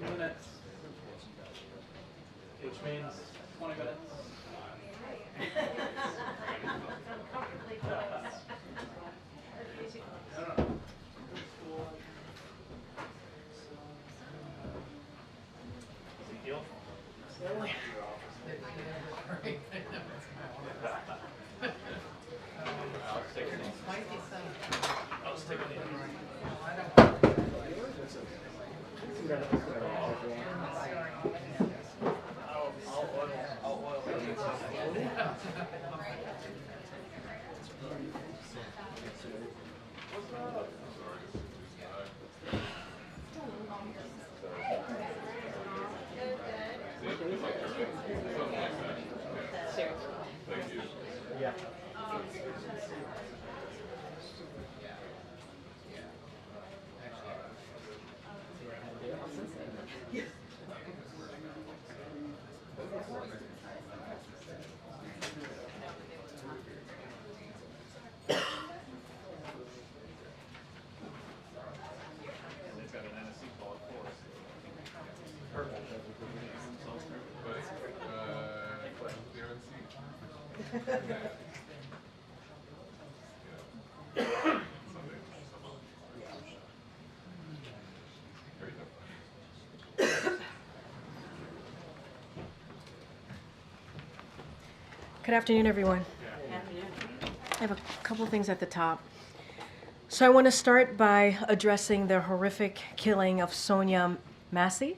Minutes, which means 20 minutes. Ezekiel? I'll stick it in. Yeah. They've got an NSC ball, of course. Purple. Good afternoon, everyone. I have a couple things at the top. So I want to start by addressing the horrific killing of Sonia Massey.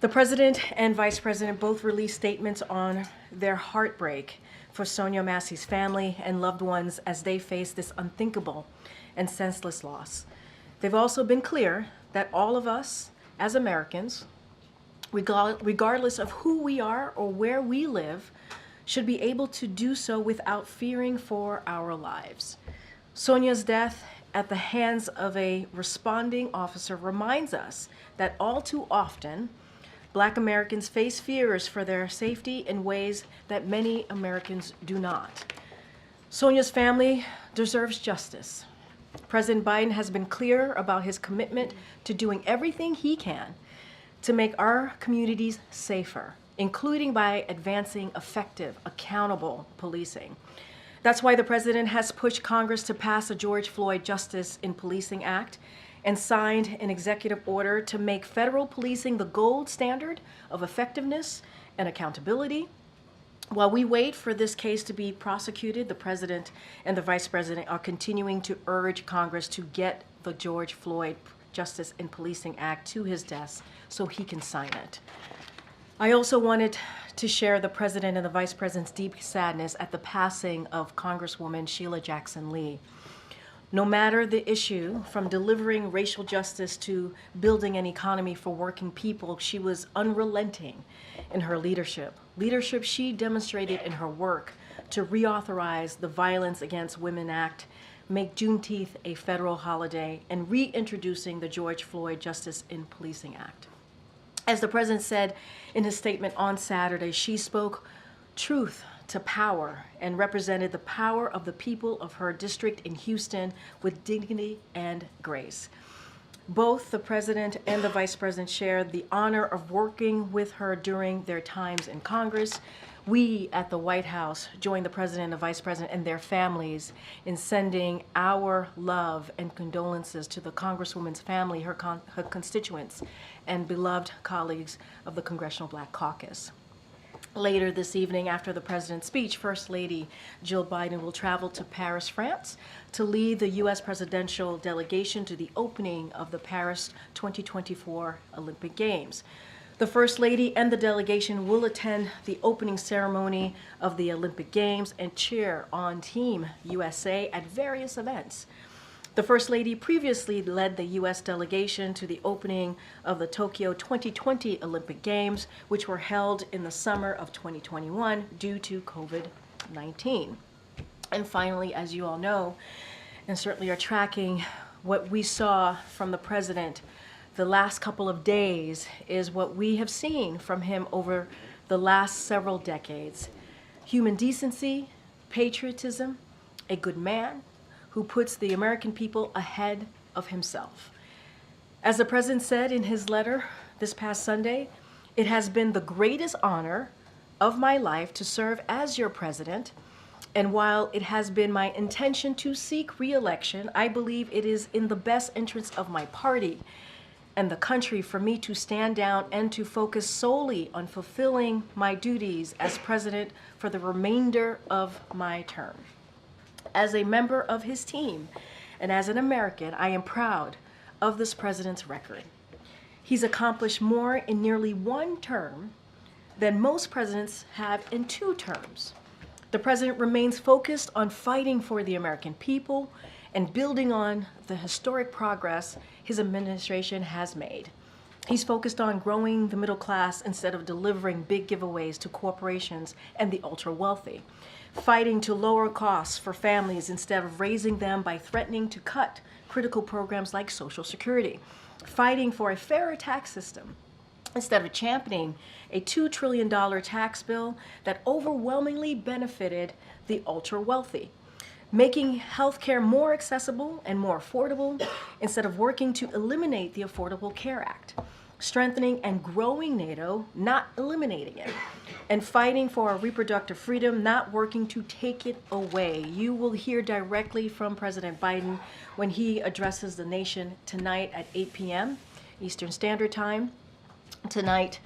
The president and vice president both released statements on their heartbreak for Sonia Massey's family and loved ones as they face this unthinkable and senseless loss. They've also been clear that all of us as Americans, regardless of who we are or where we live, should be able to do so without fearing for our lives. Sonia's death at the hands of a responding officer reminds us that all too often, Black Americans face fears for their safety in ways that many Americans do not. Sonia's family deserves justice. President Biden has been clear about his commitment to doing everything he can to make our communities safer, including by advancing effective, accountable policing. That's why the president has pushed Congress to pass a George Floyd Justice in Policing Act and signed an executive order to make federal policing the gold standard of effectiveness and accountability. While we wait for this case to be prosecuted, the president and the vice president are continuing to urge Congress to get the George Floyd Justice in Policing Act to his desk so he can sign it. I also wanted to share the president and the vice president's deep sadness at the passing of Congresswoman Sheila Jackson Lee. No matter the issue, from delivering racial justice to building an economy for working people, she was unrelenting in her leadership. Leadership she demonstrated in her work to reauthorize the Violence Against Women Act, make Juneteenth a federal holiday, and reintroducing the George Floyd Justice in Policing Act. As the president said in his statement on Saturday, she spoke truth to power and represented the power of the people of her district in Houston with dignity and grace. Both the president and the vice president shared the honor of working with her during their times in Congress. We at the White House joined the president and the vice president and their families in sending our love and condolences to the Congresswoman's family, her constituents, and beloved colleagues of the Congressional Black Caucus. Later this evening, after the president's speech, First Lady Jill Biden will travel to Paris, France, to lead the U.S. presidential delegation to the opening of the Paris 2024 Olympic Games. The First Lady and the delegation will attend the opening ceremony of the Olympic Games and cheer on Team USA at various events. The First Lady previously led the U.S. delegation to the opening of the Tokyo 2020 Olympic Games, which were held in the summer of 2021 due to COVID-19. And finally, as you all know, and certainly are tracking, what we saw from the president the last couple of days is what we have seen from him over the last several decades. Human decency, patriotism, a good man who puts the American people ahead of himself. As the president said in his letter this past Sunday, it has been the greatest honor of my life to serve as your president. And while it has been my intention to seek re-election, I believe it is in the best interest of my party and the country for me to stand down and to focus solely on fulfilling my duties as president for the remainder of my term. As a member of his team and as an American, I am proud of this president's record. He's accomplished more in nearly one term than most presidents have in 2 terms. The president remains focused on fighting for the American people and building on the historic progress his administration has made. He's focused on growing the middle class instead of delivering big giveaways to corporations and the ultra-wealthy, fighting to lower costs for families instead of raising them by threatening to cut critical programs like Social Security, fighting for a fairer tax system instead of championing a $2 trillion tax bill that overwhelmingly benefited the ultra-wealthy, making healthcare more accessible and more affordable instead of working to eliminate the Affordable Care Act, strengthening and growing NATO, not eliminating it, and fighting for our reproductive freedom, not working to take it away. You will hear directly from President Biden when he addresses the nation tonight at 8 p.m. Eastern Standard Time. Tonight,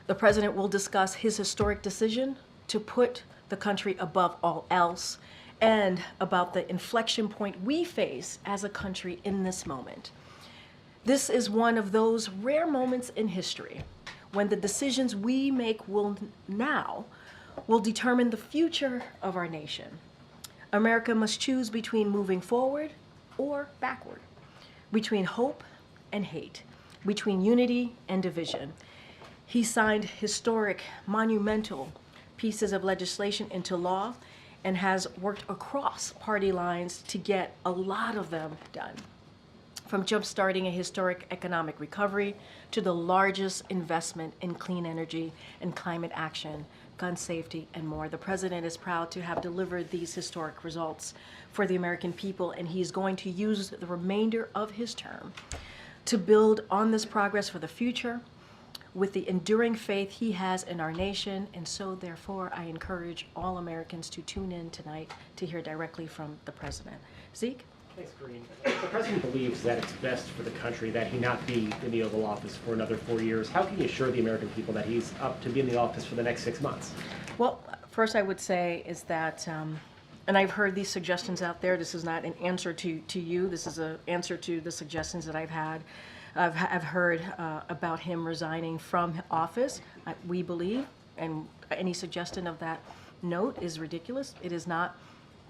the president will discuss his historic decision to put the country above all else and about the inflection point we face as a country in this moment. This is one of those rare moments in history when the decisions we make will determine the future of our nation. America must choose between moving forward or backward, between hope and hate, between unity and division. He signed historic, monumental pieces of legislation into law and has worked across party lines to get a lot of them done. From jumpstarting a historic economic recovery to the largest investment in clean energy and climate action, gun safety, and more. The president is proud to have delivered these historic results for the American people, and he's going to use the remainder of his term to build on this progress for the future with the enduring faith he has in our nation. And so, therefore, I encourage all Americans to tune in tonight to hear directly from the president. Zeke? Thanks, Karine. The president believes that it's best for the country that he not be in the Oval Office for another 4 years. How can you assure the American people that he's up to be in the office for the next 6 months? Well, first I would say is that, and I've heard these suggestions out there. This is not an answer to you. This is an answer to the suggestions that I've had. I've heard about him resigning from office. We believe, and any suggestion of that note is ridiculous. It is not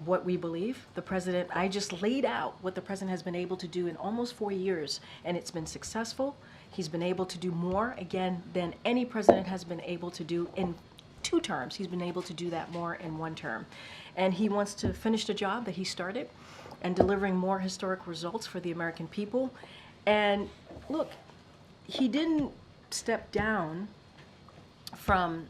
what we believe. The president, I just laid out what the president has been able to do in almost 4 years, and it's been successful. He's been able to do more, again, than any president has been able to do in 2 terms. He's been able to do that more in 1 term. And he wants to finish the job that he started and delivering more historic results for the American people. And look, he didn't step down from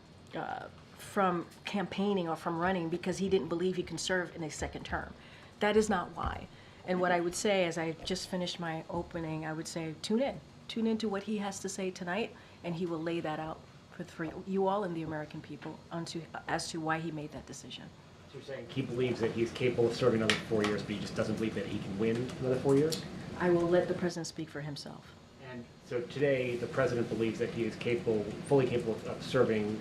campaigning or from running because he didn't believe he can serve in a 2nd term. That is not why. And what I would say, as I just finished my opening, I would say tune in to what he has to say tonight, and he will lay that out for you all and the American people as to why he made that decision. So you're saying he believes that he's capable of serving another 4 years, but he just doesn't believe that he can win another 4 years? I will let the president speak for himself. And so today, the president believes that he is fully capable of serving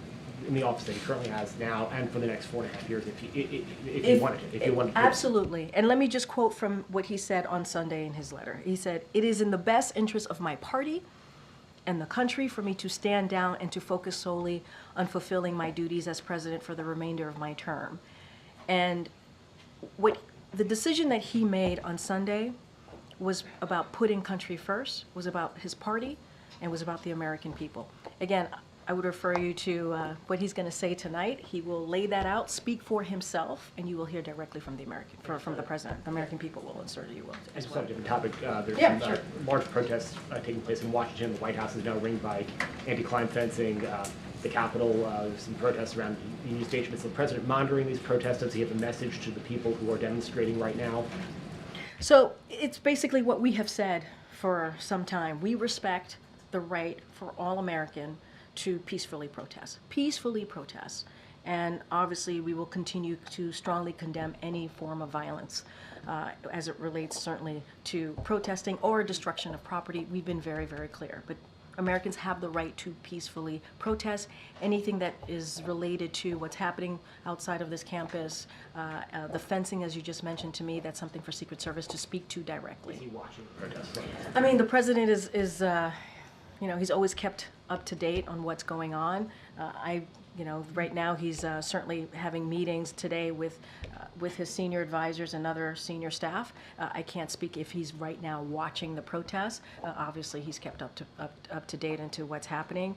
in the office that he currently has now and for the next 4.5 years if he wanted to. Absolutely. And let me just quote from what he said on Sunday in his letter. He said, "It is in the best interest of my party and the country for me to stand down and to focus solely on fulfilling my duties as president for the remainder of my term." And the decision that he made on Sunday was about putting country first, was about his party, and was about the American people. Again, I would refer you to what he's going to say tonight. He will lay that out, speak for himself, and you will hear directly from the president. The American people will insert you will as It's well. a different topic. There's Sure. large protests taking place in Washington. The White House is now ringed by anti-crime fencing. the Capitol, some protests around Union Station. Is the president monitoring these protests? Does he have a message to the people who are demonstrating right now? So it's basically what we have said for some time. We respect the right for all American to peacefully protest. Peacefully protest. And obviously we will continue to strongly condemn any form of violence as it relates certainly to protesting or destruction of property. We've been very, very clear. But Americans have the right to peacefully protest. Anything that is related to what's happening outside of this campus, the fencing, as you just mentioned to me, that's something for Secret Service to speak to directly. Is he watching the protests? I mean, the president is he's always kept up to date on what's going on. Right now he's certainly having meetings today with his senior advisors and other senior staff. I can't speak if he's right now watching the protests. Obviously, he's kept up to date into what's happening.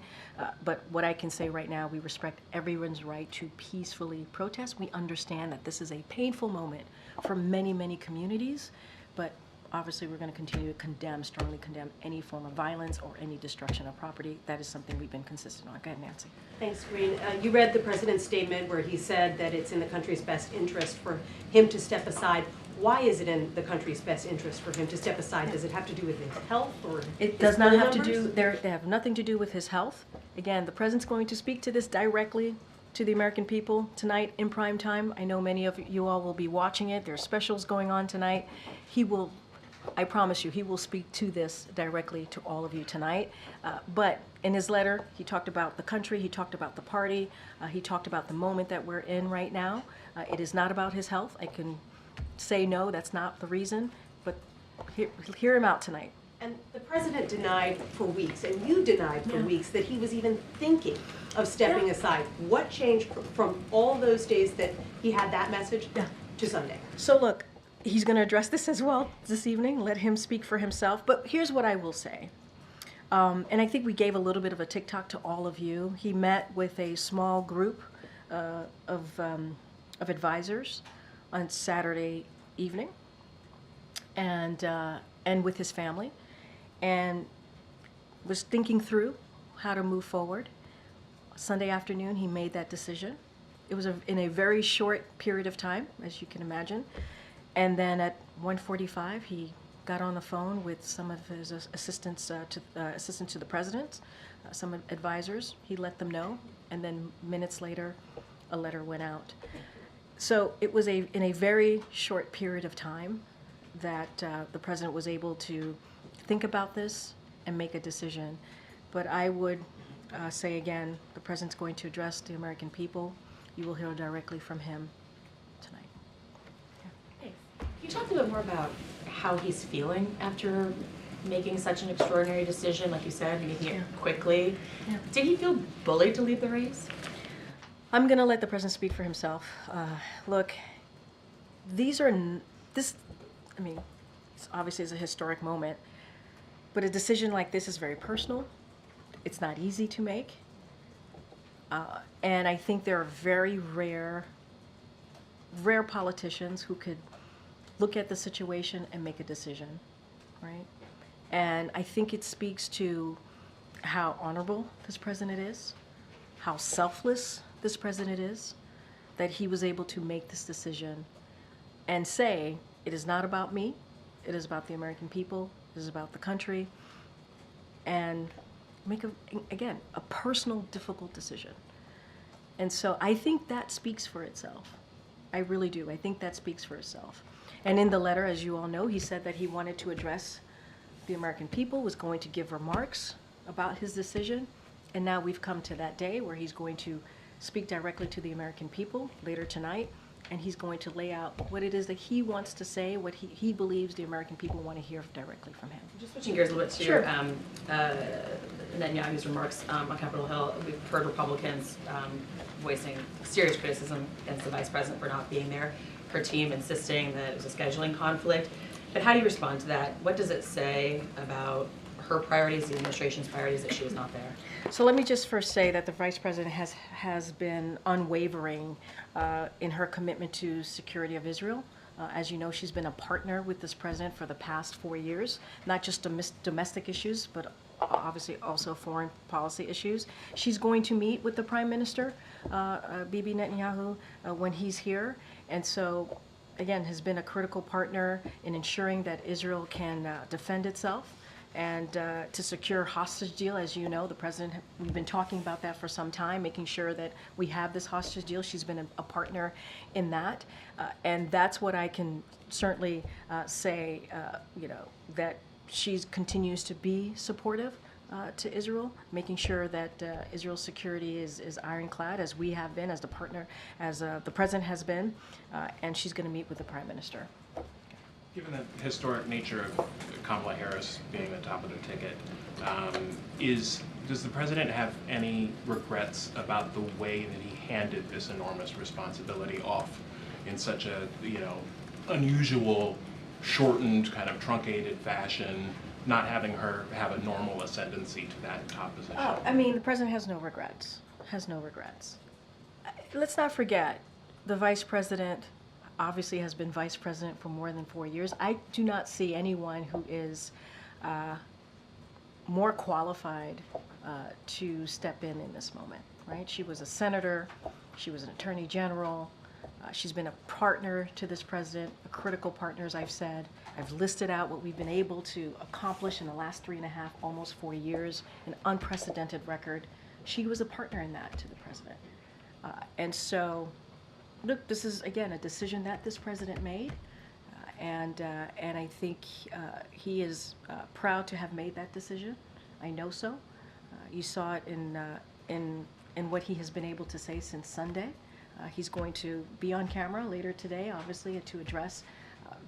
But what I can say right now, we respect everyone's right to peacefully protest. We understand that this is a painful moment for many, many communities, but obviously, we're going to continue to strongly condemn any form of violence or any destruction of property. That is something we've been consistent on. Go ahead, Nancy. Thanks, Karine. You read the president's statement where he said that it's in the country's best interest for him to step aside. Why is it in the country's best interest for him to step aside? Does it have to do with his health or it does not have to do, they have nothing to do with his health. Again, the president's going to speak to this directly to the American people tonight in prime time. I know many of you all will be watching it. There are specials going on tonight. I promise you, he will speak to this directly to all of you tonight. But in his letter, he talked about the country, he talked about the party, he talked about the moment that we're in right now. It is not about his health. I can say no, that's not the reason, but hear him out tonight. And the president denied for weeks, and you denied for weeks, that he was even thinking of stepping aside. What changed from all those days that he had that message to Sunday? So look, he's going to address this as well this evening. Let him speak for himself. But here's what I will say. And I think we gave a little bit of a TikTok to all of you. He met with a small group of advisors on Saturday evening, and with his family, and was thinking through how to move forward. Sunday afternoon, he made that decision. It was in a very short period of time, as you can imagine. And then at 1:45, he got on the phone with some of his assistants to the president, some advisors. He let them know, and then minutes later, a letter went out. So it was in a very short period of time that the president was able to think about this and make a decision. But I would say again, the president's going to address the American people. You will hear directly from him tonight. Can you talk a bit more about how he's feeling after making such an extraordinary decision, like you said, making it quickly? Yeah. Did he feel bullied to leave the race? I'm going to let the president speak for himself. Look, this obviously is a historic moment, but a decision like this is very personal. It's not easy to make. And I think there are very rare politicians who could look at the situation and make a decision, right? And I think it speaks to how honorable this president is, how selfless this president is, that he was able to make this decision and say, it is not about me, it is about the American people, it is about the country, and make, a personal, difficult decision. And so I think that speaks for itself. I really do. I think that speaks for itself. And in the letter, as you all know, he said that he wanted to address the American people, was going to give remarks about his decision. And now we've come to that day where he's going to speak directly to the American people later tonight. And he's going to lay out what it is that he wants to say, what he believes the American people want to hear directly from him. Just switching gears a little bit to Sure. Netanyahu's remarks on Capitol Hill. We've heard Republicans voicing serious criticism against the vice president for not being there. Her team insisting that it was a scheduling conflict. But how do you respond to that? What does it say about her priorities, the administration's priorities, that she was not there? So let me just first say that the Vice President has been unwavering in her commitment to security of Israel. As you know, she's been a partner with this president for the past 4 years, not just domestic issues, but obviously also foreign policy issues. She's going to meet with the Prime Minister, Bibi Netanyahu, when he's here. And so, again, has been a critical partner in ensuring that Israel can defend itself and to secure hostage deal. As you know, the president, we've been talking about that for some time, making sure that we have this hostage deal. She's been a partner in that. And that's what I can certainly say, that she continues to be supportive to Israel, making sure that Israel's security is ironclad, as we have been, as the partner, as the president has been, and she's going to meet with the prime minister. Given the historic nature of Kamala Harris being the top of the ticket, does the president have any regrets about the way that he handed this enormous responsibility off in such a, unusual, shortened, kind of truncated fashion, not having her have a normal ascendancy to that top position? Oh, I mean, the president has no regrets. Has no regrets. Let's not forget, the vice president obviously has been vice president for more than 4 years. I do not see anyone who is more qualified to step in this moment, right? She was a senator. She was an attorney general. She's been a partner to this president, a critical partner, as I've said. I've listed out what we've been able to accomplish in the last 3.5, almost 4 years, an unprecedented record. She was a partner in that to the president. And so, look, this is, again, a decision that this president made. And I think he is proud to have made that decision. I know so. You saw it in what he has been able to say since Sunday. He's going to be on camera later today, obviously, to address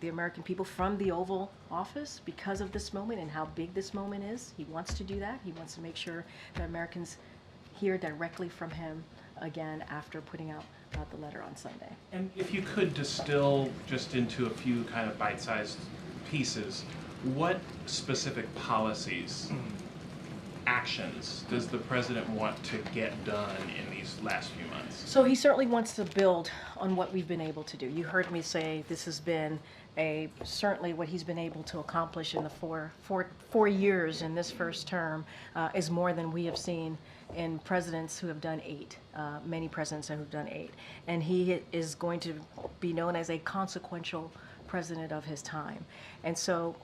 the American people from the Oval Office because of this moment and how big this moment is. He wants to do that. He wants to make sure that Americans hear directly from him again after putting out the letter on Sunday. And if you could distill just into a few kind of bite-sized pieces, what specific policies, actions does the president want to get done in these last few months? So he certainly wants to build on what we've been able to do. You heard me say this has been certainly what he's been able to accomplish in the four years in this first term is more than we have seen in presidents who have done 8, many presidents who have done 8. And he is going to be known as a consequential president of his time. And so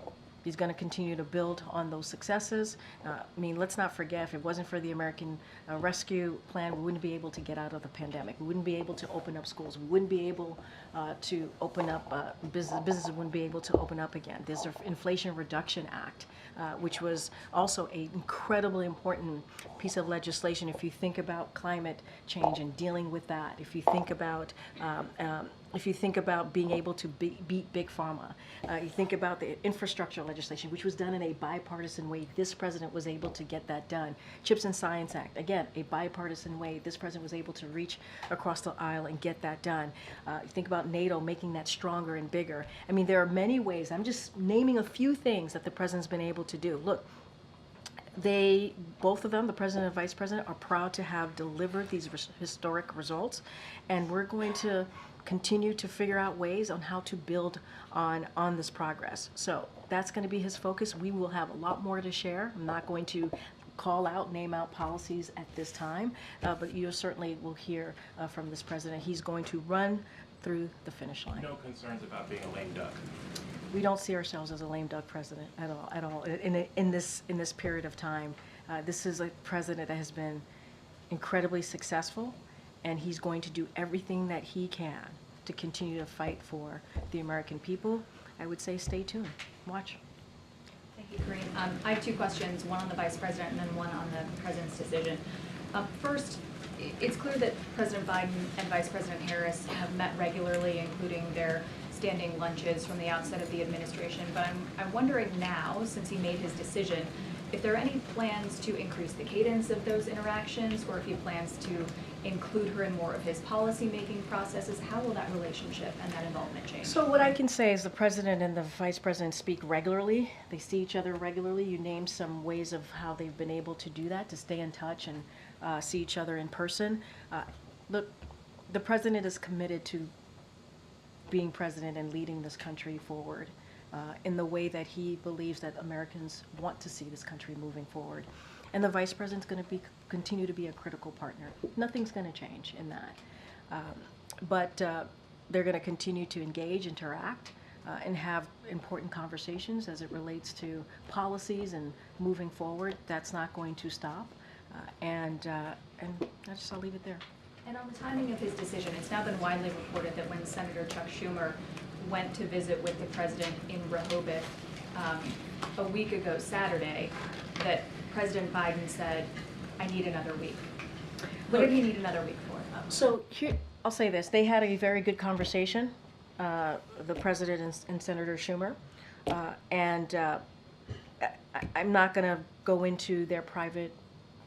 he's going to continue to build on those successes. Let's not forget, if it wasn't for the American Rescue Plan, we wouldn't be able to get out of the pandemic. We wouldn't be able to open up schools. We wouldn't be able to open up businesses wouldn't be able to open up again. There's the Inflation Reduction Act, which was also an incredibly important piece of legislation. If you think about climate change and dealing with that, if you think about being able to beat Big Pharma, you think about the infrastructure legislation, which was done in a bipartisan way. This president was able to get that done. CHIPS and Science Act, again, a bipartisan way. This president was able to reach across the aisle and get that done. You think about NATO, making that stronger and bigger. There are many ways. I'm just naming a few things that the president's been able to do. Look, both of them, the president and vice president, are proud to have delivered these historic results, and we're going to continue to figure out ways on how to build on this progress. So that's going to be his focus. We will have a lot more to share. I'm not going to name out policies at this time, but you certainly will hear from this president. He's going to run through the finish line. No concerns about being a lame duck? We don't see ourselves as a lame duck president at all. In this period of time, this is a president that has been incredibly successful, and he's going to do everything that he can to continue to fight for the American people. I would say stay tuned. Watch. Thank you, Karine. I have 2 questions, one on the vice president and then one on the president's decision. First, it's clear that President Biden and Vice President Harris have met regularly, including their standing lunches from the outset of the administration. But I'm wondering now, since he made his decision, if there are any plans to increase the cadence of those interactions, or if he plans to include her in more of his policy-making processes. How will that relationship and that involvement change? So what I can say is the president and the vice president speak regularly. They see each other regularly. You named some ways of how they've been able to do that, to stay in touch and see each other in person. Look, the president is committed to being president and leading this country forward. in the way that he believes that Americans want to see this country moving forward. And the Vice President's going to continue to be a critical partner. Nothing's going to change in that. But they're going to continue to engage, interact, and have important conversations as it relates to policies and moving forward. That's not going to stop. And I'll leave it there. And on the timing of his decision, it's now been widely reported that when Senator Chuck Schumer went to visit with the president in Rehoboth a week ago Saturday, that President Biden said, "I need another week." What did he need another week for? So here, I'll say this. They had a very good conversation, the president and Senator Schumer. I'm not going to go into their private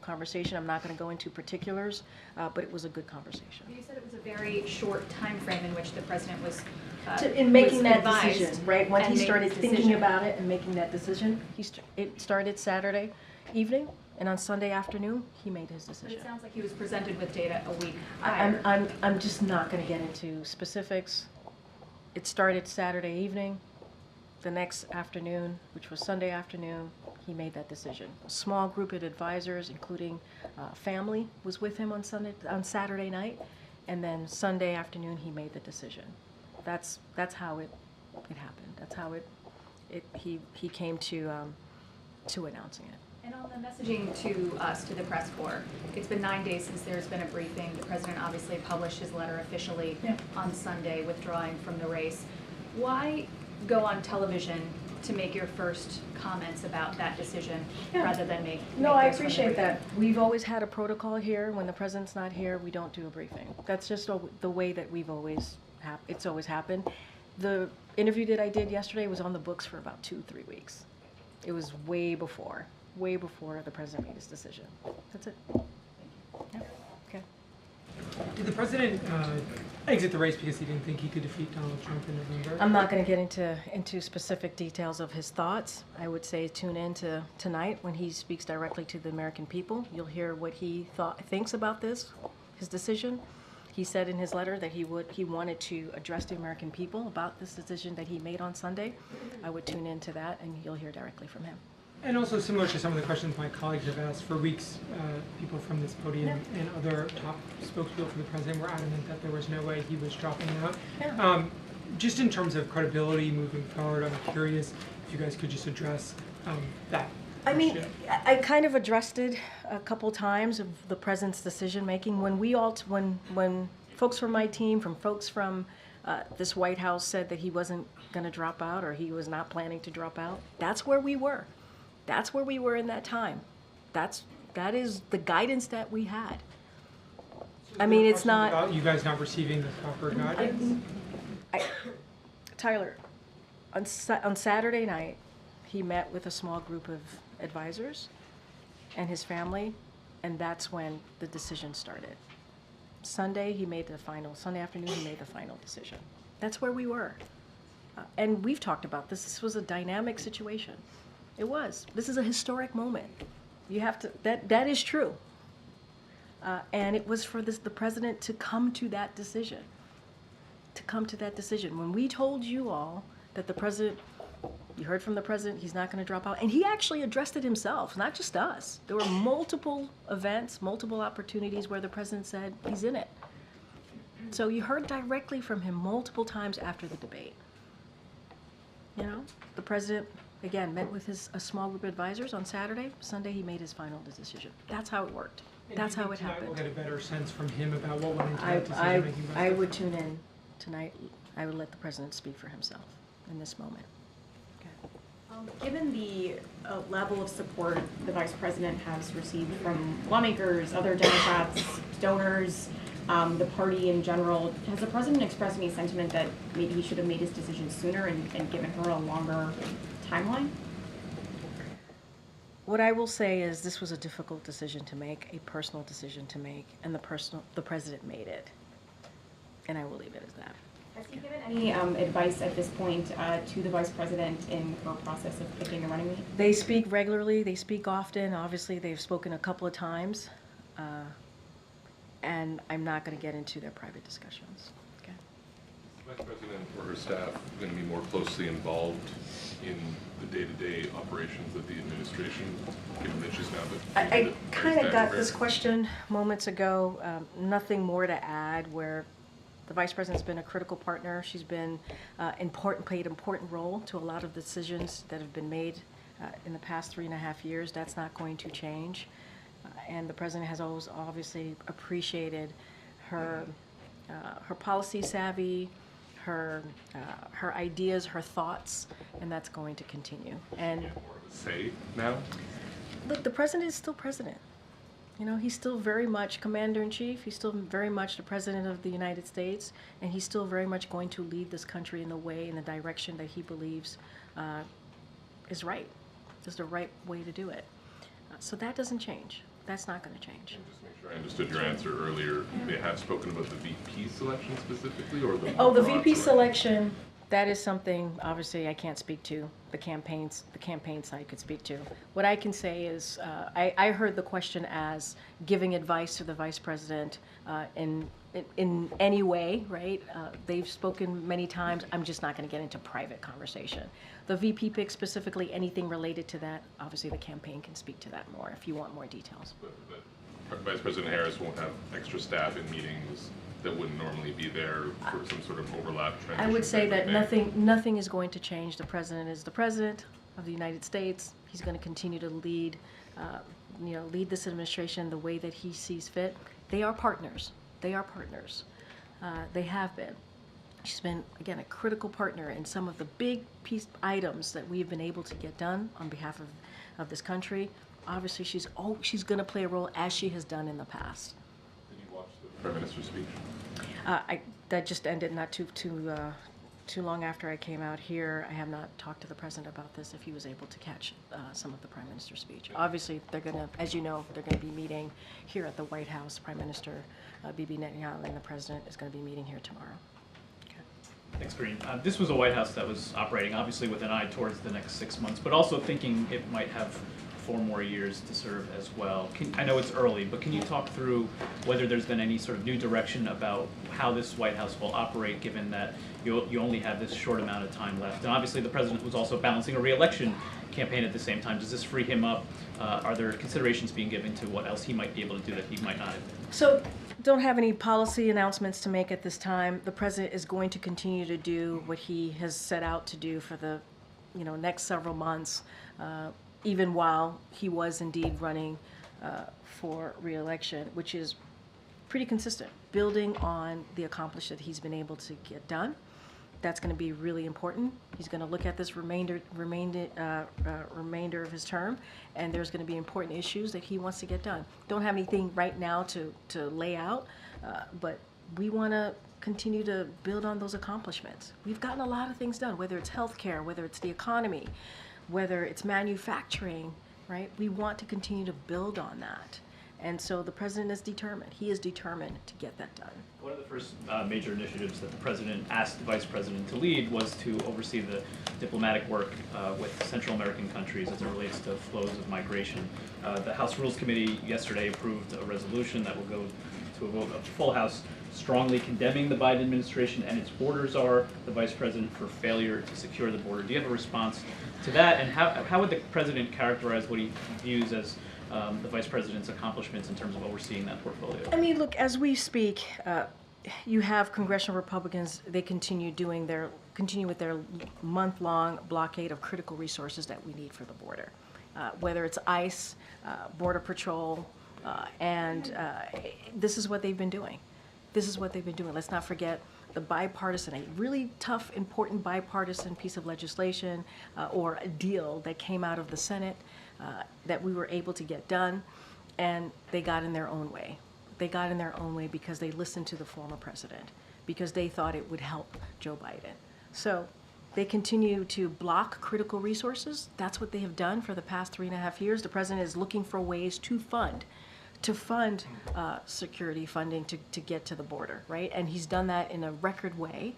conversation. I'm not going to go into particulars, but it was a good conversation. You said it was a very short time frame in which the president was In making was that advised decision, right? When and he made started his thinking decision. about it and making that decision, it started Saturday evening, and on Sunday afternoon, he made his But decision. it sounds like he was presented with data a week prior. I'm just not going to get into specifics. It started Saturday evening. The next afternoon, which was Sunday afternoon, he made that decision. A small group of advisors, including family, was with him on Saturday night, and then Sunday afternoon he made the decision. That's how it happened. That's how he came to announcing it. And on the messaging to us, to the press corps, it's been 9 days since there's been a briefing. The president obviously published his letter officially on Sunday, withdrawing from the race. Why go on television to make your first comments about that decision rather than make No, I those from the appreciate briefing? that. We've always had a protocol here. When the president's not here, we don't do a briefing. That's just the way that it's always happened. The interview that I did yesterday was on the books for about 2-3 weeks. It was way before the president made his decision. That's it. Yeah. Okay. Did the president exit the race because he didn't think he could defeat Donald Trump in November? I'm not going to get into specific details of his thoughts. I would say tune in to tonight when he speaks directly to the American people. You'll hear what he thinks about his decision. He said in his letter that he wanted to address the American people about this decision that he made on Sunday. I would tune into that, and you'll hear directly from him. And also similar to some of the questions my colleagues have asked, for weeks, people from this podium and other top spokespeople for the president were adamant that there was no way he was dropping out. Yeah. Just in terms of credibility moving forward, I'm curious if you guys could just address that. I mean, issue. I kind of addressed it a couple times of the president's decision making. When folks from my team, from folks from this White House said that he wasn't going to drop out or he was not planning to drop out, that's where we were. That's where we were in that time. That is the guidance that we had. I mean, it's not. About you guys not receiving the proper guidance. Tyler, on Saturday night, he met with a small group of advisors and his family, and that's when the decision started. Sunday afternoon, he made the final decision. That's where we were. And we've talked about this. This was a dynamic situation. It was. This is a historic moment. You have to, that is true. And it was for the president to come to that decision. When we told you all that the president, you heard from the president, he's not going to drop out. And he actually addressed it himself, not just us. There were multiple events, multiple opportunities where the president said he's in it. So you heard directly from him multiple times after the debate. You know, the president, again, met with a small group of advisors on Saturday. Sunday, he made his final decision. That's how it worked. That's how it happened. We'll get a better sense from him about what went into that decision-making process. I would tune in tonight. I would let the president speak for himself in this moment. Okay. Given the level of support the vice president has received from lawmakers, other Democrats, donors, the party in general, has the president expressed any sentiment that maybe he should have made his decision sooner and given her a longer timeline? What I will say is this was a difficult decision to make, a personal decision to make, and the president made it. And I will leave it as that. Has he given any advice at this point to the vice president in her process of picking a running mate? They speak regularly. They speak often. Obviously, they've spoken a couple of times. And I'm not going to get into their private discussions. Okay. Vice President or her staff going to be more closely involved in the day-to-day operations of the administration, given that she's now the I kind of got Vice this Chair? question moments ago. Nothing more to add. Where the vice president's been a critical partner. She's been played an important role to a lot of decisions that have been made in the past 3.5 years. That's not going to change. And the president has always obviously appreciated her policy savvy, her ideas, her thoughts, and that's going to continue. And More of a say now? look, the president is still president. You know, he's still very much commander-in-chief. He's still very much the president of the United States, and he's still very much going to lead this country in the way, in the direction that he believes is right. Is the right way to do it. So that doesn't change. That's not going to change. And just make sure I understood your answer earlier. They have spoken about the VP selection specifically, or the Oh, the broad VP selection, that is something, obviously, I can't speak to. The campaign side could speak to. What I can say is, I heard the question as giving advice to the vice president in any way, right? They've spoken many times. I'm just not going to get into private conversation. The VP pick specifically, anything related to that, obviously the campaign can speak to that more if you want more details. But Vice President Harris won't have extra staff in meetings that wouldn't normally be there for some sort of overlap transition. I would say type of that thing. nothing is going to change. The president is the president of the United States. He's going to continue to lead this administration the way that he sees fit. They are partners. They are partners. They have been. She's been, again, a critical partner in some of the big items that we've been able to get done on behalf of this country. Obviously, she's going to play a role as she has done in the past. Did you watch the Prime Minister's speech? That just ended not too long after I came out here. I have not talked to the president about this, if he was able to catch some of the prime minister's speech. Obviously, they're going to, as you know, they're going to be meeting here at the White House. Prime Minister Bibi Netanyahu and the president is going to be meeting here tomorrow. Thanks, Karine. This was a White House that was operating obviously with an eye towards the next 6 months, but also thinking it might have 4 more years to serve as well. I know it's early, but can you talk through whether there's been any sort of new direction about how this White House will operate, given that you only have this short amount of time left? And obviously the president was also balancing a re-election campaign at the same time. Does this free him up? Are there considerations being given to what else he might be able to do that he might not have? So, don't have any policy announcements to make at this time. The president is going to continue to do what he has set out to do for the next several months, even while he was indeed running for re-election, which is pretty consistent, building on the accomplishment he's been able to get done. That's going to be really important. He's going to look at this remainder of his term, and there's going to be important issues that he wants to get done. Don't have anything right now to lay out, but we want to continue to build on those accomplishments. We've gotten a lot of things done, whether it's healthcare, whether it's the economy, whether it's manufacturing, right? We want to continue to build on that. And so the president is determined. He is determined to get that done. One of the first major initiatives that the president asked the vice president to lead was to oversee the diplomatic work with Central American countries as it relates to flows of migration. The House Rules Committee yesterday approved a resolution that will go to a vote of the full House, strongly condemning the Biden administration and its borders are the vice president for failure to secure the border. Do you have a response to that? And how would the president characterize what he views as the vice president's accomplishments in terms of overseeing that portfolio? I mean, look, as we speak, you have congressional Republicans. They continue with their month-long blockade of critical resources that we need for the border, whether it's ICE, Border Patrol, and this is what they've been doing. This is what they've been doing. Let's not forget the bipartisan, a really tough, important bipartisan piece of legislation or a deal that came out of the Senate that we were able to get done, and they got in their own way. They got in their own way because they listened to the former president, because they thought it would help Joe Biden. So they continue to block critical resources. That's what they have done for the past 3.5 years. The president is looking for ways to fund security funding to get to the border, right? And he's done that in a record way.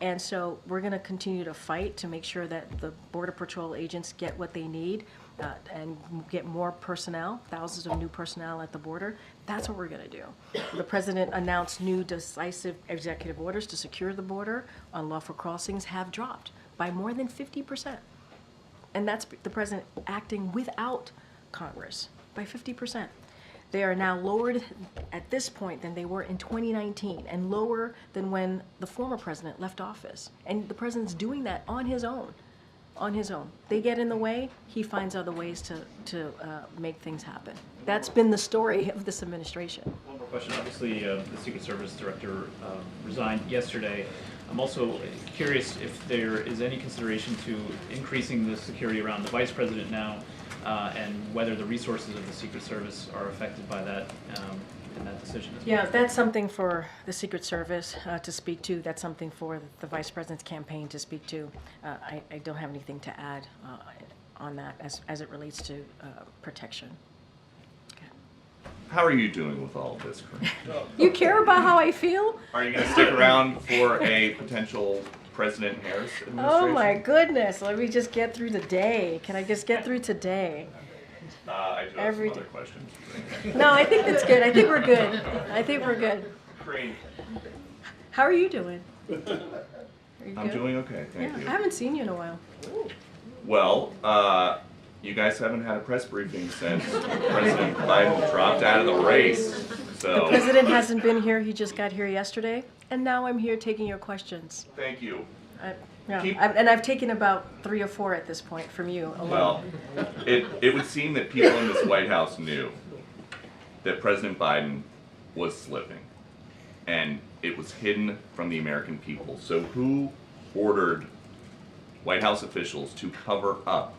And so we're going to continue to fight to make sure that the Border Patrol agents get what they need. and get more personnel, thousands of new personnel at the border, that's what we're going to do. The president announced new decisive executive orders to secure the border. Unlawful crossings have dropped by more than 50%. And that's the president acting without Congress by 50%. They are now lowered at this point than they were in 2019 and lower than when the former president left office. And the president's doing that on his own. On his own. They get in the way, he finds other ways to make things happen. That's been the story of this administration. One more question. Obviously, the Secret Service director resigned yesterday. I'm also curious if there is any consideration to increasing the security around the vice president now, and whether the resources of the Secret Service are affected by that in that decision as well. Yeah, that's something for the Secret Service to speak to. That's something for the vice president's campaign to speak to. I don't have anything to add on that as it relates to protection. How are you doing with all of this, Karine? You care about how I feel? Are you going to stick around for a potential President Harris administration? Oh my goodness, let me just get through the day. Can I just get through today? I do have some other questions. No, I think that's good. I think we're good. I think we're good. Karine. How are you doing? Are you I'm good? doing okay, thank Yeah, you. I haven't seen you in a while. Well, you guys haven't had a press briefing since President Biden dropped out of the race. So The president hasn't been here. He just got here yesterday. And now I'm here taking your questions. thank you. And I've taken about 3 or 4 at this point from you alone. Well, it would seem that people in this White House knew that President Biden was slipping, and it was hidden from the American people. So who ordered White House officials to cover up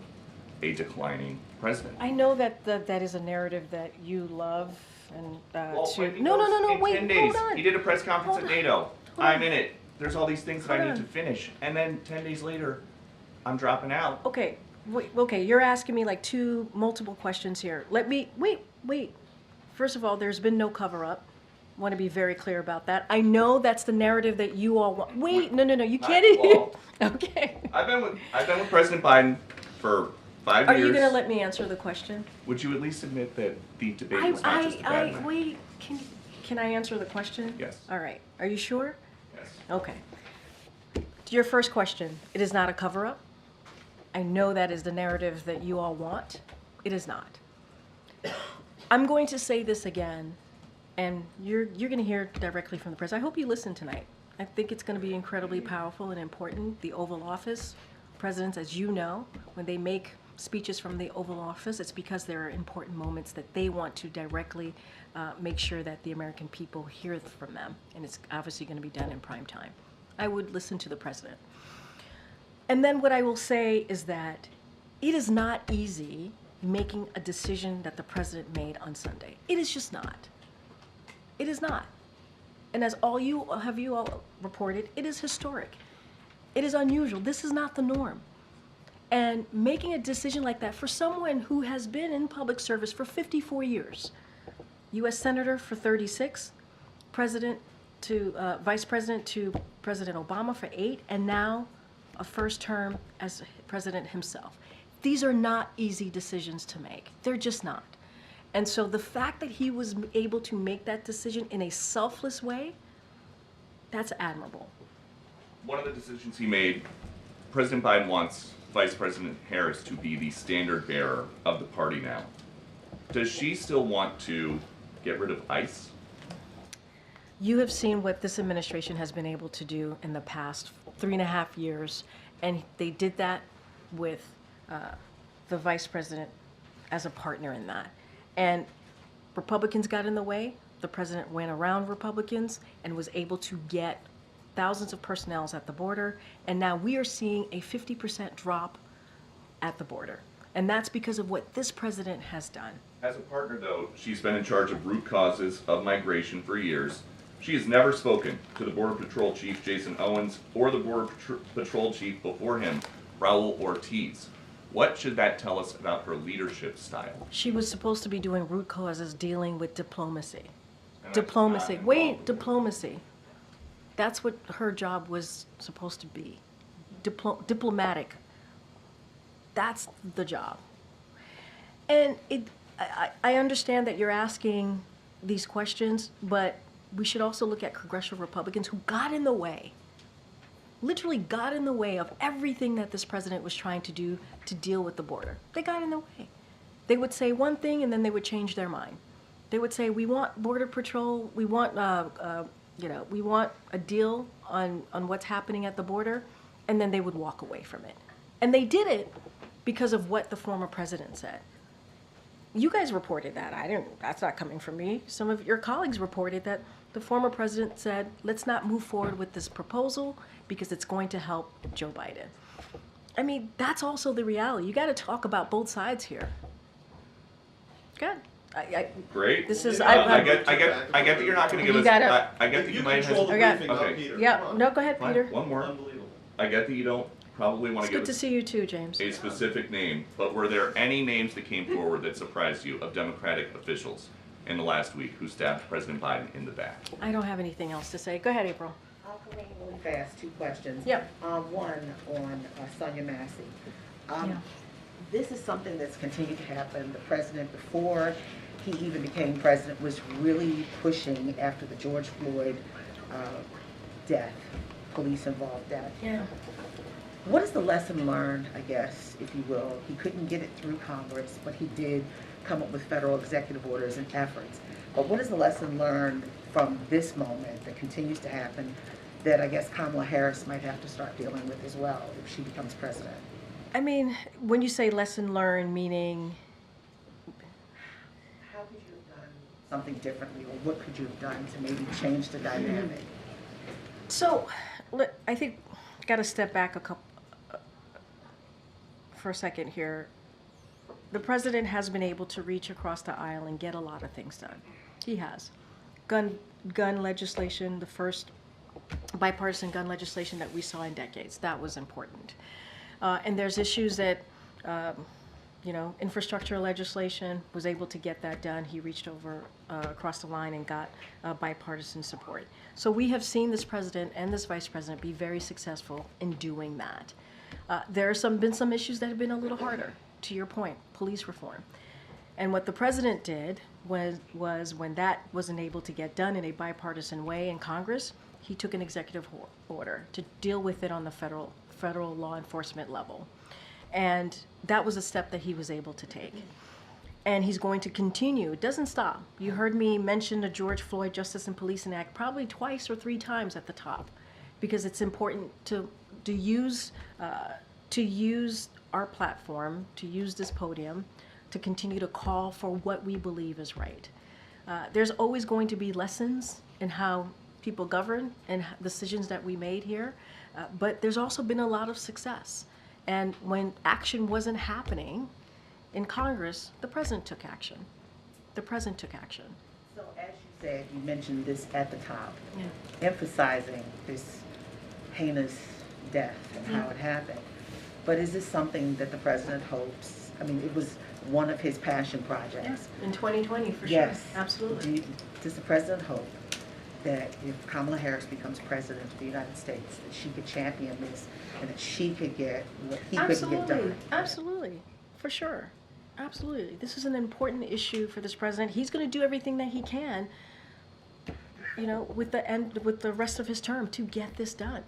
a declining president? I know that that is a narrative that you love and Well, to. wait, No, in wait, 10 days, hold on. he did a press conference Hold at on. NATO. Hold I'm on. in it. There's all these things that I Hold need on. to finish, and then 10 days later, I'm dropping out. Okay, okay, you're asking me like multiple questions here. Let me, wait. First of all, there's been no cover-up. I want to be very clear about that. I know that's the narrative that you all want. Wait, no, you can't. Well, Okay. I've been with President Biden for 5 Are years. you going to let me answer the question? Would you at least admit that the debate was not just a bad night? wait, can I answer the question? Yes. All right, are you sure? Yes. Okay. To your first question, it is not a cover-up. I know that is the narrative that you all want. It is not. I'm going to say this again, and you're going to hear directly from the president. I hope you listen tonight. I think it's going to be incredibly powerful and important. The Oval Office, presidents, as you know, when they make speeches from the Oval Office, it's because there are important moments that they want to directly make sure that the American people hear from them, and it's obviously going to be done in prime time. I would listen to the president. And then what I will say is that it is not easy making a decision that the president made on Sunday. It is just not. It is not. And as you all reported, it is historic. It is unusual. This is not the norm. And making a decision like that for someone who has been in public service for 54 years, U.S. Senator for 36, President to Vice President to President Obama for 8, and now a first term as president himself. These are not easy decisions to make. They're just not. And so the fact that he was able to make that decision in a selfless way, that's admirable. One of the decisions he made, President Biden wants Vice President Harris to be the standard bearer of the party now. Does she still want to get rid of ICE? You have seen what this administration has been able to do in the past 3.5 years, and they did that with the vice president as a partner in that. And Republicans got in the way. The president went around Republicans and was able to get thousands of personnel at the border, and now we are seeing a 50% drop at the border. And that's because of what this president has done. As a partner, though, she's been in charge of root causes of migration for years. She has never spoken to the Border Patrol Chief, Jason Owens, or the Border Patrol Chief before him, Raul Ortiz. What should that tell us about her leadership style? She was supposed to be doing root causes, dealing with diplomacy. And Diplomacy. that's not Wait, involved. diplomacy. That's what her job was supposed to be. Diplomatic. That's the job. And I understand that you're asking these questions, but we should also look at congressional Republicans who got in the way, literally got in the way of everything that this president was trying to do to deal with the border. They got in the way. They would say one thing and then they would change their mind. They would say, we want Border Patrol, we want, we want a deal on what's happening at the border, and then they would walk away from it. And they did it because of what the former president said. You guys reported that. That's not coming from me. Some of your colleagues reported that the former president said, let's not move forward with this proposal because it's going to help Joe Biden. I mean, that's also the reality. You got to talk about both sides here. Good. Great. This is, I get that you're not going to give You us. gotta- I get that you might have. Okay. Yeah, no, go ahead, Fine, Peter. one more. I get that you don't probably want It's to good give to us see you too, James. a specific name, but were there any names that came forward that surprised you of Democratic officials in the last week who stabbed President Biden in the back? I don't have anything else to say. Go ahead, April. Karine, really fast, 2 questions. Yep. One on Sonia Massey. Yeah. This is something that's continued to happen. The president, before he even became president, was really pushing after the George Floyd death, police-involved death. Yeah. What is the lesson learned, I guess, if you will? He couldn't get it through Congress, but he did come up with federal executive orders and efforts. But what is the lesson learned from this moment that continues to happen that I guess Kamala Harris might have to start dealing with as well if she becomes president? I mean, when you say lesson learned, meaning, How could you have done something differently, or what could you have done to maybe change the dynamic? so, I think, got to step back for a second here. The president has been able to reach across the aisle and get a lot of things done. He has. Gun legislation, the first bipartisan gun legislation that we saw in decades. That was important. And there's issues that, infrastructure legislation, was able to get that done. He reached over across the line and got bipartisan support. So we have seen this president and this vice president be very successful in doing that. There have been some issues that have been a little harder, to your point, police reform. And what the president did was when that wasn't able to get done in a bipartisan way in Congress, he took an executive order to deal with it on the federal law enforcement level. And that was a step that he was able to take. And he's going to continue. It doesn't stop. You heard me mention the George Floyd Justice and Policing Act probably 2 or 3 times at the top, because it's important to use our platform, to use this podium, to continue to call for what we believe is right. There's always going to be lessons in how people govern and decisions that we made here, but there's also been a lot of success. And when action wasn't happening in Congress, the president took action. The president took action. So as you said, you mentioned this at the top, Yeah. emphasizing this heinous death and how it happened. But is this something that the president hopes? I mean, it was one of his passion projects. In 2020, for Yes. sure. Absolutely. Does the president hope that if Kamala Harris becomes president of the United States, that she could champion this and that she could get what he couldn't get done? Absolutely, for sure. Absolutely. This is an important issue for this president. He's going to do everything that he can, with the rest of his term to get this done.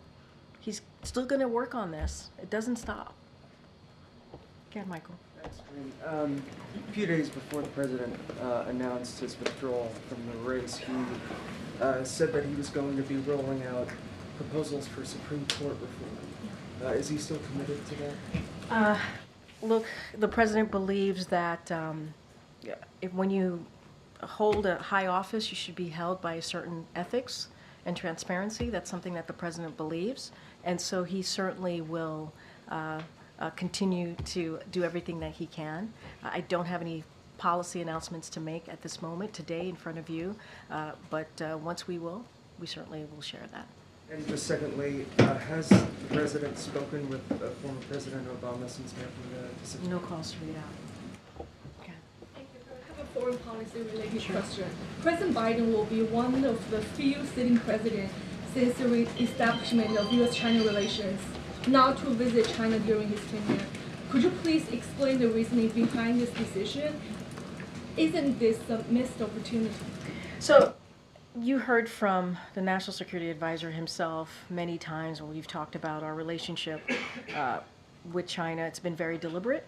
He's still going to work on this. It doesn't stop. Go ahead, Michael. Thanks, Karine. A few days before the president announced his withdrawal from the race, he said that he was going to be rolling out proposals for Supreme Court reform. Is he still committed to that? Look, the president believes that when you hold a high office, you should be held by a certain ethics and transparency. That's something that the president believes. And so he certainly will continue to do everything that he can. I don't have any policy announcements to make at this moment today in front of you, but once we certainly will share that. And just secondly, has the president spoken with former President Obama since making the decision? No calls to read out. Okay. I have a foreign policy related question. President Biden will be one of the few sitting presidents since the establishment of U.S.-China relations not to visit China during his tenure. Could you please explain the reasoning behind this decision? Isn't this a missed opportunity? So you heard from the National Security Advisor himself many times when we've talked about our relationship with China. It's been very deliberate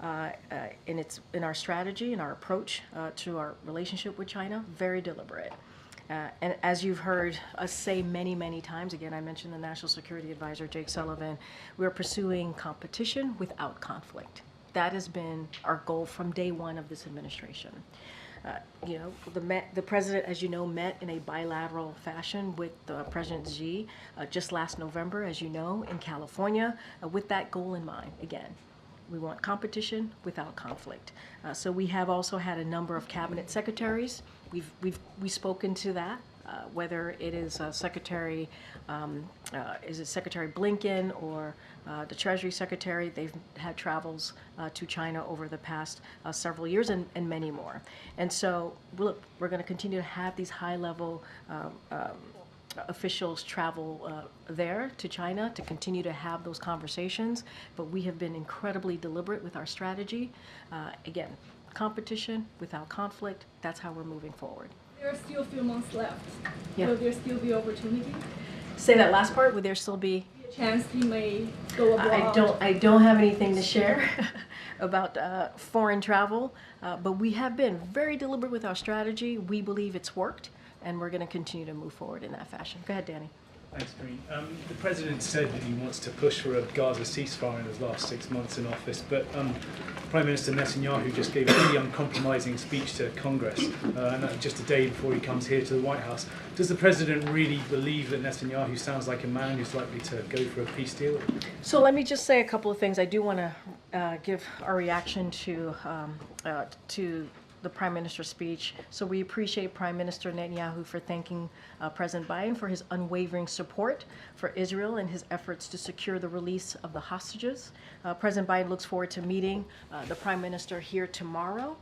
in our strategy and our approach to our relationship with China, very deliberate. And as you've heard us say many, many times, again, I mentioned the National Security Advisor, Jake Sullivan, we're pursuing competition without conflict. That has been our goal from day one of this administration. The president, as you know, met in a bilateral fashion with President Xi just last November, as you know, in California, with that goal in mind. Again, we want competition without conflict. So we have also had a number of cabinet secretaries. We've spoken to that, whether it is Secretary Blinken or the Treasury Secretary. They've had travels to China over the past several years and many more. And so, look, we're going to continue to have these high-level officials travel there to China to continue to have those conversations. But we have been incredibly deliberate with our strategy. Again, competition without conflict, that's how we're moving forward. There are still a few months left. Yeah. Will there still be opportunity? Say that last part, would there still be? A chance he may go abroad? I don't have anything to share about foreign travel, but we have been very deliberate with our strategy. We believe it's worked, and we're going to continue to move forward in that fashion. Go ahead, Danny. Thanks, Karine. The President said that he wants to push for a Gaza ceasefire in his last 6 months in office, but Prime Minister Netanyahu just gave a pretty uncompromising speech to Congress, and that just a day before he comes here to the White House. Does the President really believe that Netanyahu sounds like a man who's likely to go for a peace deal? So let me just say a couple of things. I do want to give our reaction to the Prime Minister's speech. So we appreciate Prime Minister Netanyahu for thanking President Biden for his unwavering support for Israel and his efforts to secure the release of the hostages. President Biden looks forward to meeting the Prime Minister here tomorrow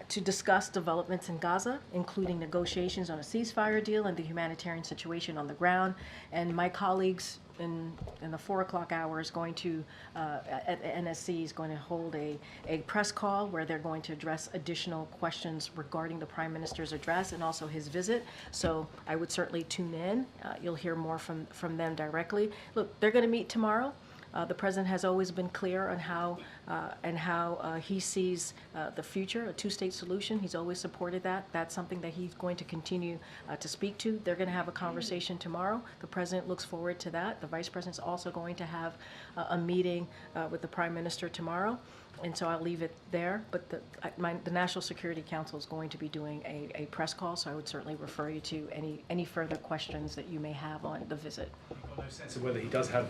to discuss developments in Gaza, including negotiations on a ceasefire deal and the humanitarian situation on the ground. And my colleagues in the 4 o'clock hour is going to, at the NSC, is going to hold a press call where they're going to address additional questions regarding the Prime Minister's address and also his visit. So I would certainly tune in. You'll hear more from them directly. Look, they're going to meet tomorrow. The president has always been clear on how he sees the future, a two-state solution. He's always supported that. That's something that he's going to continue to speak to. They're going to have a conversation tomorrow. The president looks forward to that. The vice president's also going to have a meeting with the prime minister tomorrow. And so I'll leave it there. But the National Security Council is going to be doing a press call, so I would certainly refer you to any further questions that you may have on the visit. I've got no sense of whether he does have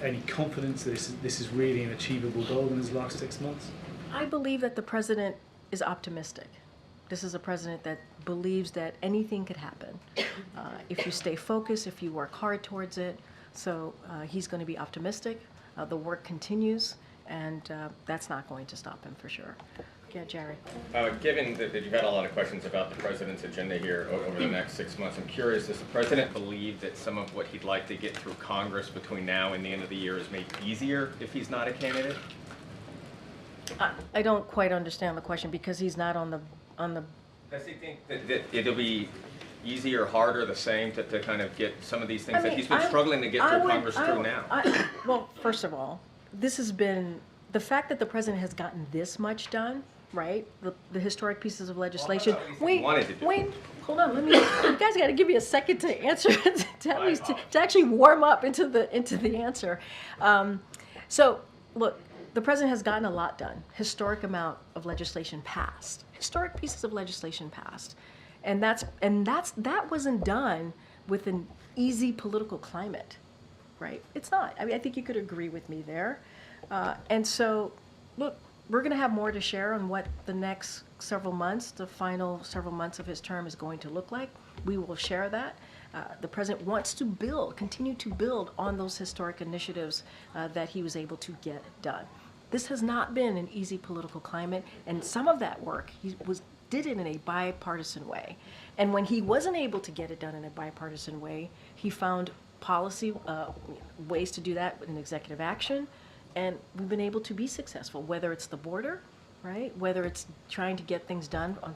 any confidence that this is really an achievable goal in his last 6 months. I believe that the president is optimistic. This is a president that believes that anything could happen if you stay focused, if you work hard towards it. So he's going to be optimistic. The work continues. And that's not going to stop him for sure. Yeah, Jerry. Given that you've had a lot of questions about the president's agenda here over the next 6 months, I'm curious, does the president believe that some of what he'd like to get through Congress between now and the end of the year is made easier if he's not a candidate? I don't quite understand the question because he's not on the. Does he think that it'll be easier, harder, the same to kind of get some of these things that he's been struggling to get through Congress through now? Well, first of all, this has been, the fact that the president has gotten this much done, right? The historic pieces of legislation. Wait, hold on. You guys got to give me a second to answer, to actually warm up into the answer. So, look, the president has gotten a lot done. Historic amount of legislation passed. Historic pieces of legislation passed, and that wasn't done with an easy political climate, right? It's not. I mean, I think you could agree with me there. And so, look, we're going to have more to share on what the next several months, the final several months of his term is going to look like. We will share that. The president wants to continue to build on those historic initiatives that he was able to get done. This has not been an easy political climate, and some of that work did it in a bipartisan way. And when he wasn't able to get it done in a bipartisan way, he found policy ways to do that in executive action And we've been able to be successful, whether it's the border, right? Whether it's trying to get things done on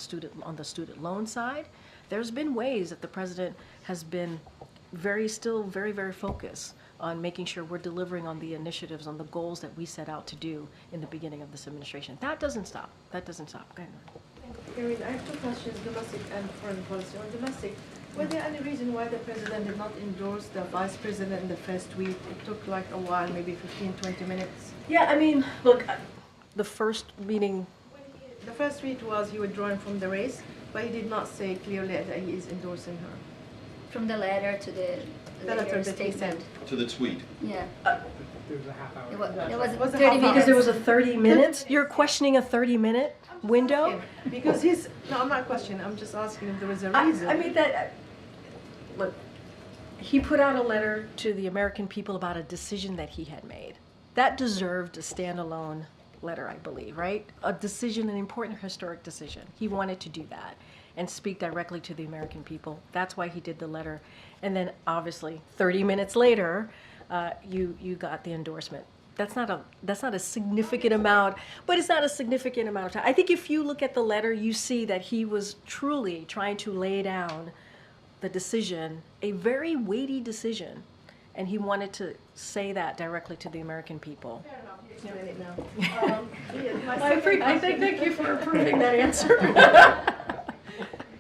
the student loan side. There's been ways that the president has been still very, very focused on making sure we're delivering on the initiatives, on the goals that we set out to do in the beginning of this administration. That doesn't stop. That doesn't stop. Go ahead. Karine, I have two questions, domestic and foreign policy. On domestic, was there any reason why the president did not endorse the vice president in the first tweet? It took like a while, maybe 15, 20 minutes. Yeah, I mean, look, the first meeting. The first tweet was he withdrawing from the race, but he did not say clearly that he is endorsing her. From the letter to the later statement. To the tweet. Yeah. There was a half hour. It was Was a 30 half hour. minutes. Because there was a 30 minutes? You're questioning a 30-minute window? Because no, I'm not questioning, I'm just asking if there was a reason. I mean, look, he put out a letter to the American people about a decision that he had made. That deserved a standalone letter, I believe, right? A decision, an important historic decision. He wanted to do that and speak directly to the American people. That's why he did the letter. And then obviously 30 minutes later, you got the endorsement. That's not a significant amount, but it's not a significant amount of time. I think if you look at the letter, you see that he was truly trying to lay down the decision, a very weighty decision, and he wanted to say that directly to the American people. Fair enough, you explain it now. I thank you for approving that answer.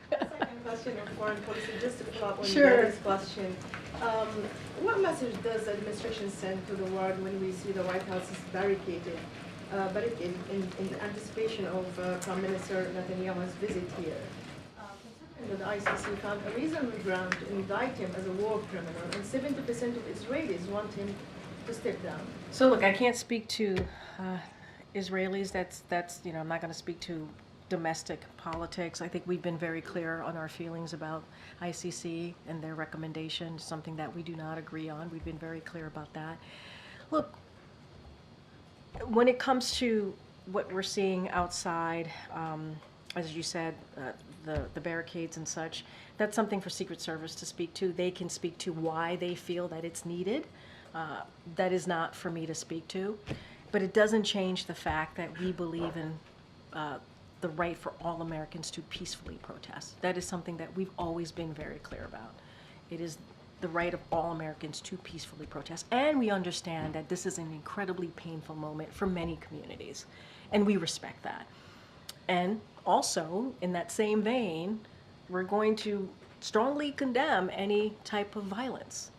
Second question on foreign policy, just to follow up on Sure. Gary's question. What message does the administration send to the world when we see the White House is barricaded in anticipation of Prime Minister Netanyahu's visit here? Considering that the ICC found a reasonable ground to indict him as a war criminal, and 70% of Israelis want him to step down. So look, I can't speak to Israelis. That's I'm not going to speak to domestic politics. I think we've been very clear on our feelings about ICC and their recommendation, something that we do not agree on. We've been very clear about that. Look, when it comes to what we're seeing outside, as you said, the barricades and such, that's something for Secret Service to speak to. They can speak to why they feel that it's needed. That is not for me to speak to. But it doesn't change the fact that we believe in the right for all Americans to peacefully protest. That is something that we've always been very clear about. It is the right of all Americans to peacefully protest. And we understand that this is an incredibly painful moment for many communities, and we respect that. And also, in that same vein, we're going to strongly condemn any type of violence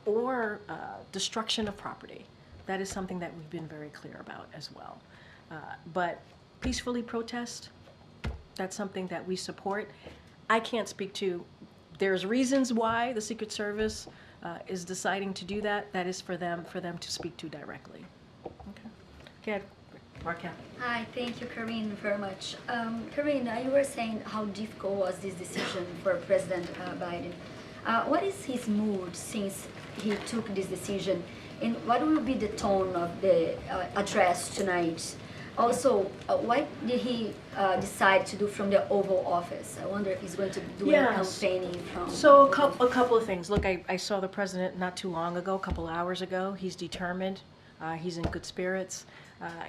or destruction of property. That is something that we've been very clear about as well. But peacefully protest, that's something that we support. I can't speak to, there's reasons why the Secret Service is deciding to do that. That is for them to speak to directly. Okay, Mark. Hi, thank you, Karine, very much. Karine, you were saying how difficult was this decision for President Biden. What is his mood since he took this decision, and what will be the tone of the address tonight? Also, what did he decide to do from the Oval Office? I wonder if he's going to do a campaigning from... So a couple of things. Look, I saw the president not too long ago, a couple hours ago. He's determined. He's in good spirits.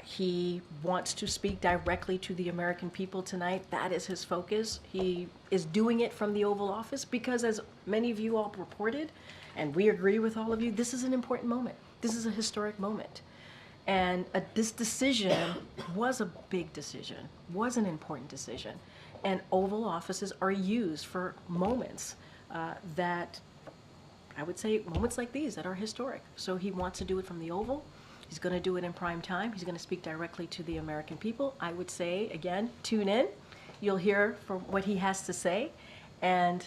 He wants to speak directly to the American people tonight. That is his focus. He is doing it from the Oval Office because, as many of you all reported, and we agree with all of you, this is an important moment. This is a historic moment. And this decision was a big decision, was an important decision. And Oval Offices are used for moments that, I would say, moments like these that are historic. So he wants to do it from the Oval. He's going to do it in prime time. He's going to speak directly to the American people. I would say, again, tune in. You'll hear from what he has to say. And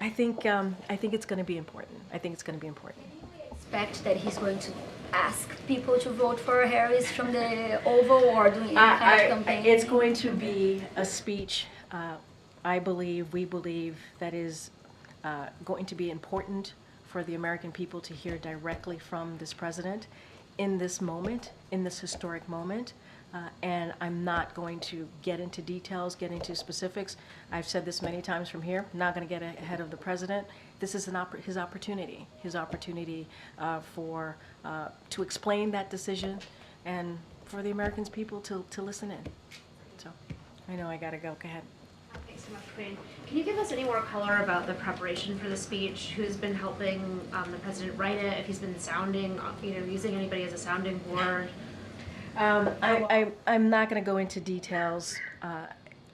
I think it's going to be important. I think it's going to be important. Expect that he's going to ask people to vote for Harris from the Oval, or doing any kind of campaign? It's going to be a speech, I believe, we believe, that is going to be important for the American people to hear directly from this president in this moment, in this historic moment. And I'm not going to get into details, get into specifics. I've said this many times from here. I'm not going to get ahead of the president. This is his opportunity to explain that decision, and for the Americans people to listen in. So I know I gotta go. Go ahead. Thanks so much, Queen. Can you give us any more color about the preparation for the speech? Who's been helping the president write it? If he's been sounding, using anybody as a sounding board? I'm not going to go into details.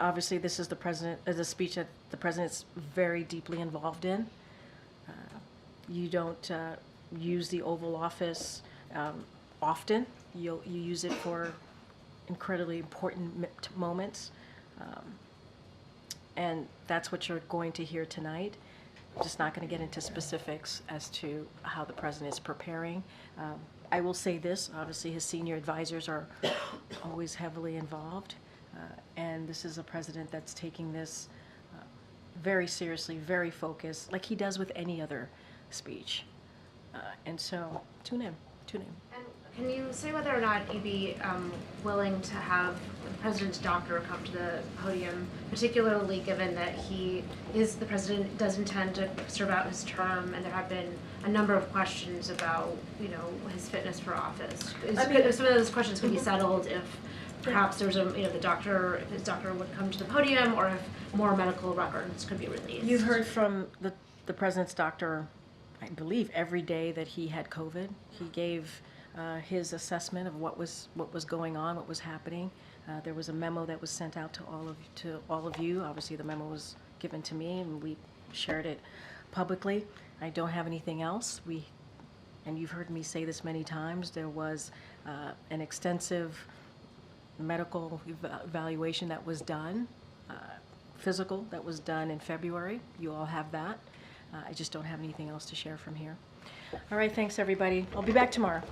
Obviously, this is a speech that the president's very deeply involved in. You don't use the Oval Office often. You use it for incredibly important moments. And that's what you're going to hear tonight. I'm just not going to get into specifics as to how the president is preparing. I will say this, obviously his senior advisors are always heavily involved. And this is a president that's taking this very seriously, very focused, like he does with any other speech. And so, tune in. And can you say whether or not you'd be willing to have the president's doctor come to the podium, particularly given that the president does intend to serve out his term, and there have been a number of questions about, his fitness for office. Some of those questions could be settled if perhaps there's if his doctor would come to the podium, or if more medical records could be released. You've heard from the president's doctor, I believe, every day that he had COVID. He gave his assessment of what was going on, what was happening. There was a memo that was sent out to all of you. Obviously, the memo was given to me, and we shared it publicly. I don't have anything else. And you've heard me say this many times. There was an extensive medical evaluation that was done, physical that was done in February. You all have that. I just don't have anything else to share from here. All right, thanks everybody. I'll be back tomorrow.